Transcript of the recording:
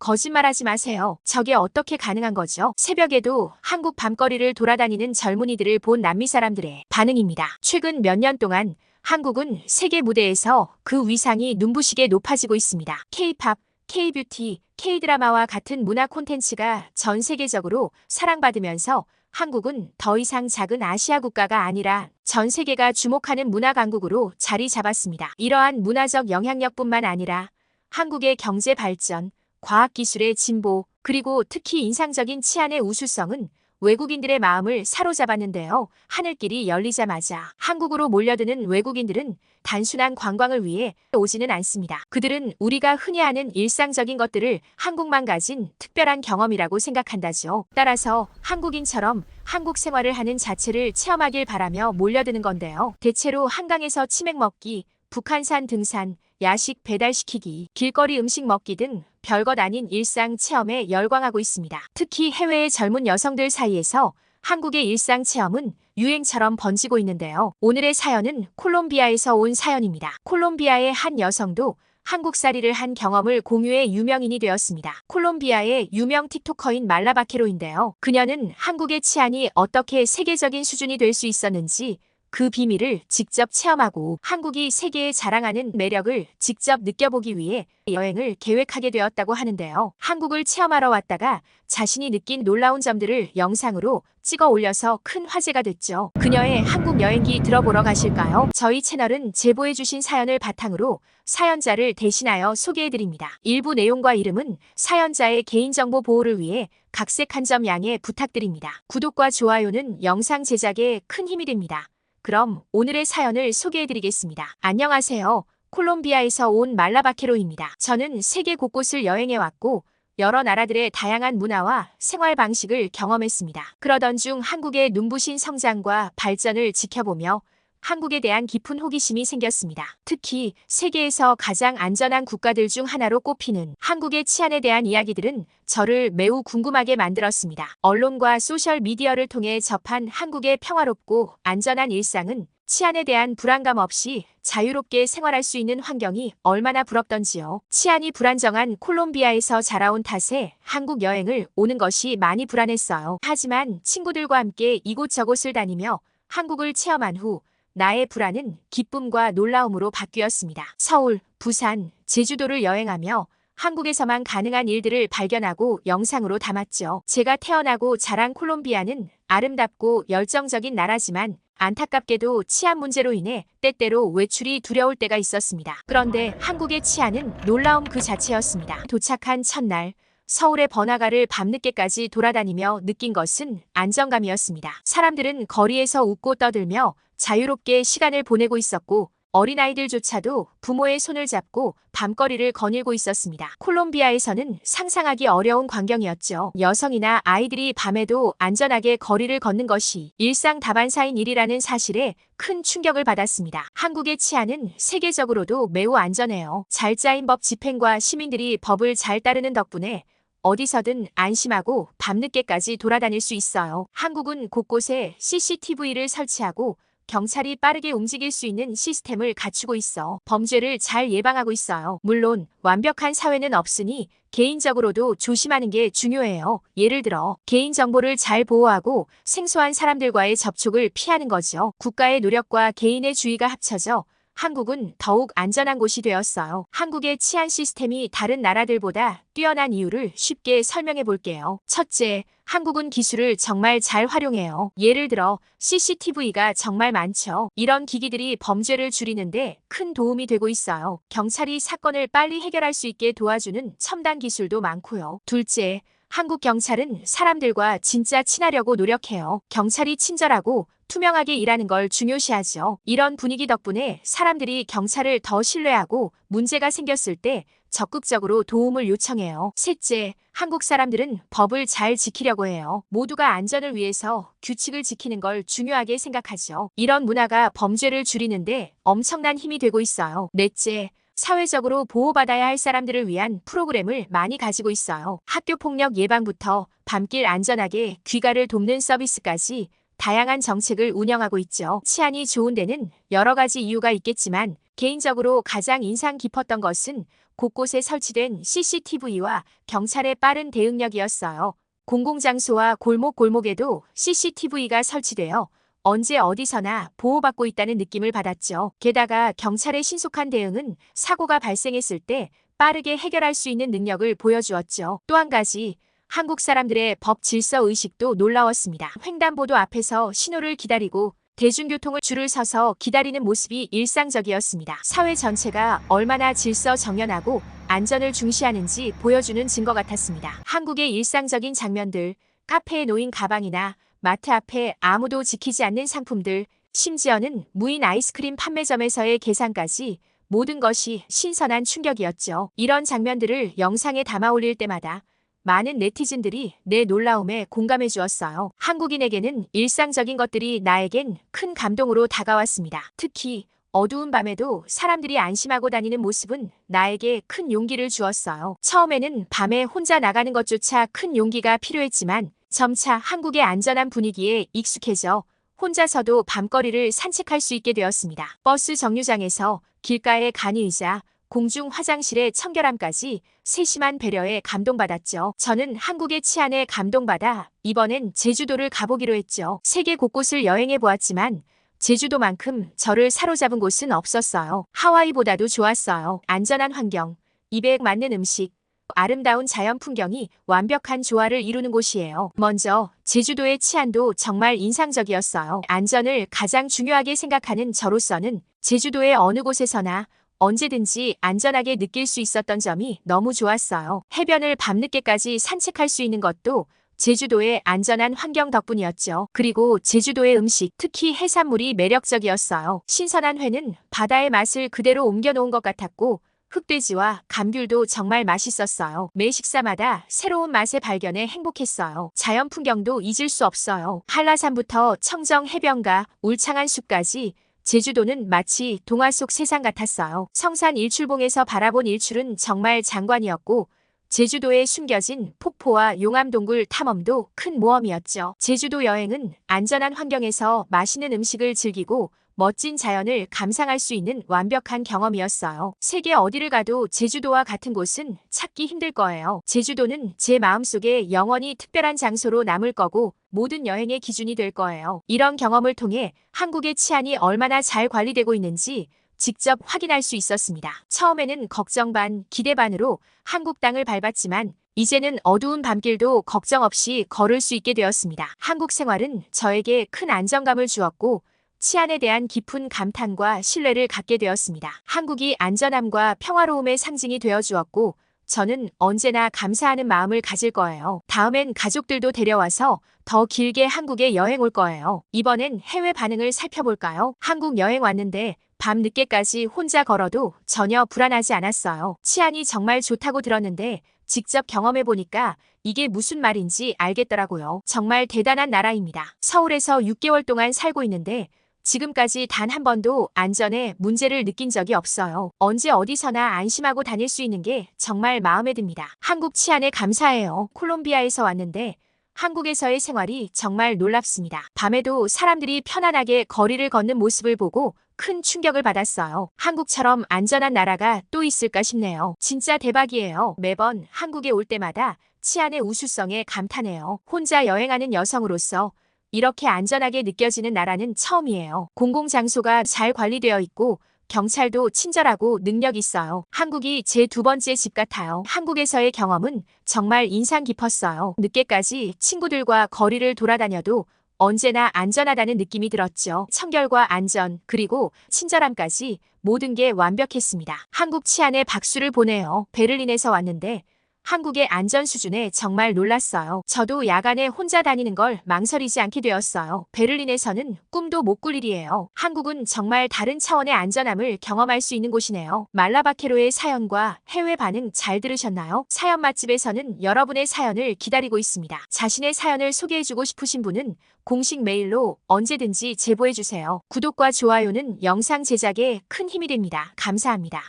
거짓말하지 마세요. 저게 어떻게 가능한 거죠? 새벽에도 한국 밤거리를 돌아다니는 젊은이들을 본 남미 사람들의 반응입니다. 최근 몇 년 동안 한국은 세계 무대에서 그 위상이 눈부시게 높아지고 있습니다. K-팝, K-뷰티, K-드라마와 같은 문화 콘텐츠가 전 세계적으로 사랑받으면서 한국은 더 이상 작은 아시아 국가가 아니라 전 세계가 주목하는 문화 강국으로 자리 잡았습니다. 이러한 문화적 영향력뿐만 아니라 한국의 경제 발전, 과학기술의 진보, 그리고 특히 인상적인 치안의 우수성은 외국인들의 마음을 사로잡았는데요. 하늘길이 열리자마자 한국으로 몰려드는 외국인들은 단순한 관광을 위해 오지는 않습니다. 그들은 우리가 흔히 아는 일상적인 것들을 한국만 가진 특별한 경험이라고 생각한다죠. 따라서 한국인처럼 한국 생활을 하는 자체를 체험하길 바라며 몰려드는 건데요. 대체로 한강에서 치맥 먹기, 북한산 등산, 야식 배달시키기, 길거리 음식 먹기 등 별것 아닌 일상 체험에 열광하고 있습니다. 특히 해외의 젊은 여성들 사이에서 한국의 일상 체험은 유행처럼 번지고 있는데요. 오늘의 사연은 콜롬비아에서 온 사연입니다. 콜롬비아의 한 여성도 한국살이를 한 경험을 공유해 유명인이 되었습니다. 콜롬비아의 유명 틱토커인 말라바케로인데요. 그녀는 한국의 치안이 어떻게 세계적인 수준이 될 수 있었는지 그 비밀을 직접 체험하고 한국이 세계에 자랑하는 매력을 직접 느껴보기 위해 여행을 계획하게 되었다고 하는데요. 한국을 체험하러 왔다가 자신이 느낀 놀라운 점들을 영상으로 찍어 올려서 큰 화제가 됐죠. 그녀의 한국 여행기 들어보러 가실까요? 저희 채널은 제보해주신 사연을 바탕으로 사연자를 대신하여 소개해드립니다. 일부 내용과 이름은 사연자의 개인정보 보호를 위해 각색한 점 양해 부탁드립니다. 구독과 좋아요는 영상 제작에 큰 힘이 됩니다. 그럼 오늘의 사연을 소개해드리겠습니다. 안녕하세요. 콜롬비아에서 온 말라바케로입니다. 저는 세계 곳곳을 여행해왔고 여러 나라들의 다양한 문화와 생활 방식을 경험했습니다. 그러던 중 한국의 눈부신 성장과 발전을 지켜보며 한국에 대한 깊은 호기심이 생겼습니다. 특히 세계에서 가장 안전한 국가들 중 하나로 꼽히는 한국의 치안에 대한 이야기들은 저를 매우 궁금하게 만들었습니다. 언론과 소셜미디어를 통해 접한 한국의 평화롭고 안전한 일상은 치안에 대한 불안감 없이 자유롭게 생활할 수 있는 환경이 얼마나 부럽던지요. 치안이 불안정한 콜롬비아에서 자라온 탓에 한국 여행을 오는 것이 많이 불안했어요. 하지만 친구들과 함께 이곳저곳을 다니며 한국을 체험한 후 나의 불안은 기쁨과 놀라움으로 바뀌었습니다. 서울, 부산, 제주도를 여행하며 한국에서만 가능한 일들을 발견하고 영상으로 담았죠. 제가 태어나고 자란 콜롬비아는 아름답고 열정적인 나라지만 안타깝게도 치안 문제로 인해 때때로 외출이 두려울 때가 있었습니다. 그런데 한국의 치안은 놀라움 그 자체였습니다. 도착한 첫날, 서울의 번화가를 밤늦게까지 돌아다니며 느낀 것은 안정감이었습니다. 사람들은 거리에서 웃고 떠들며 자유롭게 시간을 보내고 있었고 어린아이들조차도 부모의 손을 잡고 밤거리를 거닐고 있었습니다. 콜롬비아에서는 상상하기 어려운 광경이었죠. 여성이나 아이들이 밤에도 안전하게 거리를 걷는 것이 일상 다반사인 일이라는 사실에 큰 충격을 받았습니다. 한국의 치안은 세계적으로도 매우 안전해요. 잘 짜인 법 집행과 시민들이 법을 잘 따르는 덕분에 어디서든 안심하고 밤늦게까지 돌아다닐 수 있어요. 한국은 곳곳에 CCTV를 설치하고 경찰이 빠르게 움직일 수 있는 시스템을 갖추고 있어 범죄를 잘 예방하고 있어요. 물론 완벽한 사회는 없으니 개인적으로도 조심하는 게 중요해요. 예를 들어 개인정보를 잘 보호하고 생소한 사람들과의 접촉을 피하는 거죠. 국가의 노력과 개인의 주의가 합쳐져 한국은 더욱 안전한 곳이 되었어요. 한국의 치안 시스템이 다른 나라들보다 뛰어난 이유를 쉽게 설명해 볼게요. 첫째, 한국은 기술을 정말 잘 활용해요. 예를 들어 CCTV가 정말 많죠. 이런 기기들이 범죄를 줄이는데 큰 도움이 되고 있어요. 경찰이 사건을 빨리 해결할 수 있게 도와주는 첨단 기술도 많고요. 둘째, 한국 경찰은 사람들과 진짜 친하려고 노력해요. 경찰이 친절하고 투명하게 일하는 걸 중요시하죠. 이런 분위기 덕분에 사람들이 경찰을 더 신뢰하고 문제가 생겼을 때 적극적으로 도움을 요청해요. 셋째, 한국 사람들은 법을 잘 지키려고 해요. 모두가 안전을 위해서 규칙을 지키는 걸 중요하게 생각하죠. 이런 문화가 범죄를 줄이는데 엄청난 힘이 되고 있어요. 넷째, 사회적으로 보호받아야 할 사람들을 위한 프로그램을 많이 가지고 있어요. 학교 폭력 예방부터 밤길 안전하게 귀가를 돕는 서비스까지 다양한 정책을 운영하고 있죠. 치안이 좋은 데는 여러 가지 이유가 있겠지만 개인적으로 가장 인상 깊었던 것은 곳곳에 설치된 CCTV와 경찰의 빠른 대응력이었어요. 공공장소와 골목골목에도 CCTV가 설치되어 언제 어디서나 보호받고 있다는 느낌을 받았죠. 게다가 경찰의 신속한 대응은 사고가 발생했을 때 빠르게 해결할 수 있는 능력을 보여주었죠. 또 한 가지, 한국 사람들의 법 질서 의식도 놀라웠습니다. 횡단보도 앞에서 신호를 기다리고 대중교통을 줄을 서서 기다리는 모습이 일상적이었습니다. 사회 전체가 얼마나 질서 정연하고 안전을 중시하는지 보여주는 증거 같았습니다. 한국의 일상적인 장면들, 카페에 놓인 가방이나 마트 앞에 아무도 지키지 않는 상품들, 심지어는 무인 아이스크림 판매점에서의 계산까지 모든 것이 신선한 충격이었죠. 이런 장면들을 영상에 담아 올릴 때마다 많은 네티즌들이 내 놀라움에 공감해 주었어요. 한국인에게는 일상적인 것들이 나에겐 큰 감동으로 다가왔습니다. 특히 어두운 밤에도 사람들이 안심하고 다니는 모습은 나에게 큰 용기를 주었어요. 처음에는 밤에 혼자 나가는 것조차 큰 용기가 필요했지만 점차 한국의 안전한 분위기에 익숙해져 혼자서도 밤거리를 산책할 수 있게 되었습니다. 버스 정류장에서 길가의 간이의자, 공중 화장실의 청결함까지 세심한 배려에 감동받았죠. 저는 한국의 치안에 감동받아 이번엔 제주도를 가보기로 했죠. 세계 곳곳을 여행해 보았지만 제주도만큼 저를 사로잡은 곳은 없었어요. 하와이보다도 좋았어요. 안전한 환경, 입에 맞는 음식, 아름다운 자연 풍경이 완벽한 조화를 이루는 곳이에요. 먼저 제주도의 치안도 정말 인상적이었어요. 안전을 가장 중요하게 생각하는 저로서는 제주도의 어느 곳에서나 언제든지 안전하게 느낄 수 있었던 점이 너무 좋았어요. 해변을 밤늦게까지 산책할 수 있는 것도 제주도의 안전한 환경 덕분이었죠. 그리고 제주도의 음식, 특히 해산물이 매력적이었어요. 신선한 회는 바다의 맛을 그대로 옮겨놓은 것 같았고 흑돼지와 감귤도 정말 맛있었어요. 매 식사마다 새로운 맛의 발견에 행복했어요. 자연 풍경도 잊을 수 없어요. 한라산부터 청정 해변과 울창한 숲까지 제주도는 마치 동화 속 세상 같았어요. 성산 일출봉에서 바라본 일출은 정말 장관이었고 제주도에 숨겨진 폭포와 용암동굴 탐험도 큰 모험이었죠. 제주도 여행은 안전한 환경에서 맛있는 음식을 즐기고 멋진 자연을 감상할 수 있는 완벽한 경험이었어요. 세계 어디를 가도 제주도와 같은 곳은 찾기 힘들 거예요. 제주도는 제 마음속에 영원히 특별한 장소로 남을 거고 모든 여행의 기준이 될 거예요. 이런 경험을 통해 한국의 치안이 얼마나 잘 관리되고 있는지 직접 확인할 수 있었습니다. 처음에는 걱정 반, 기대 반으로 한국 땅을 밟았지만 이제는 어두운 밤길도 걱정 없이 걸을 수 있게 되었습니다. 한국 생활은 저에게 큰 안정감을 주었고 치안에 대한 깊은 감탄과 신뢰를 갖게 되었습니다. 한국이 안전함과 평화로움의 상징이 되어주었고 저는 언제나 감사하는 마음을 가질 거예요. 다음엔 가족들도 데려와서 더 길게 한국에 여행 올 거예요. 이번엔 해외 반응을 살펴볼까요? 한국 여행 왔는데 밤 늦게까지 혼자 걸어도 전혀 불안하지 않았어요. 치안이 정말 좋다고 들었는데 직접 경험해보니까 이게 무슨 말인지 알겠더라고요. 정말 대단한 나라입니다. 서울에서 6개월 동안 살고 있는데 지금까지 단 한 번도 안전에 문제를 느낀 적이 없어요. 언제 어디서나 안심하고 다닐 수 있는 게 정말 마음에 듭니다. 한국 치안에 감사해요. 콜롬비아에서 왔는데 한국에서의 생활이 정말 놀랍습니다. 밤에도 사람들이 편안하게 거리를 걷는 모습을 보고 큰 충격을 받았어요. 한국처럼 안전한 나라가 또 있을까 싶네요. 진짜 대박이에요. 매번 한국에 올 때마다 치안의 우수성에 감탄해요. 혼자 여행하는 여성으로서 이렇게 안전하게 느껴지는 나라는 처음이에요. 공공장소가 잘 관리되어 있고 경찰도 친절하고 능력 있어요. 한국이 제 두 번째 집 같아요. 한국에서의 경험은 정말 인상 깊었어요. 늦게까지 친구들과 거리를 돌아다녀도 언제나 안전하다는 느낌이 들었죠. 청결과 안전, 그리고 친절함까지 모든 게 완벽했습니다. 한국 치안에 박수를 보내요. 베를린에서 왔는데 한국의 안전 수준에 정말 놀랐어요. 저도 야간에 혼자 다니는 걸 망설이지 않게 되었어요. 베를린에서는 꿈도 못 꿀 일이에요. 한국은 정말 다른 차원의 안전함을 경험할 수 있는 곳이네요. 말라바케로의 사연과 해외 반응 잘 들으셨나요? 사연 맛집에서는 여러분의 사연을 기다리고 있습니다. 자신의 사연을 소개해주고 싶으신 분은 공식 메일로 언제든지 제보해주세요. 구독과 좋아요는 영상 제작에 큰 힘이 됩니다. 감사합니다.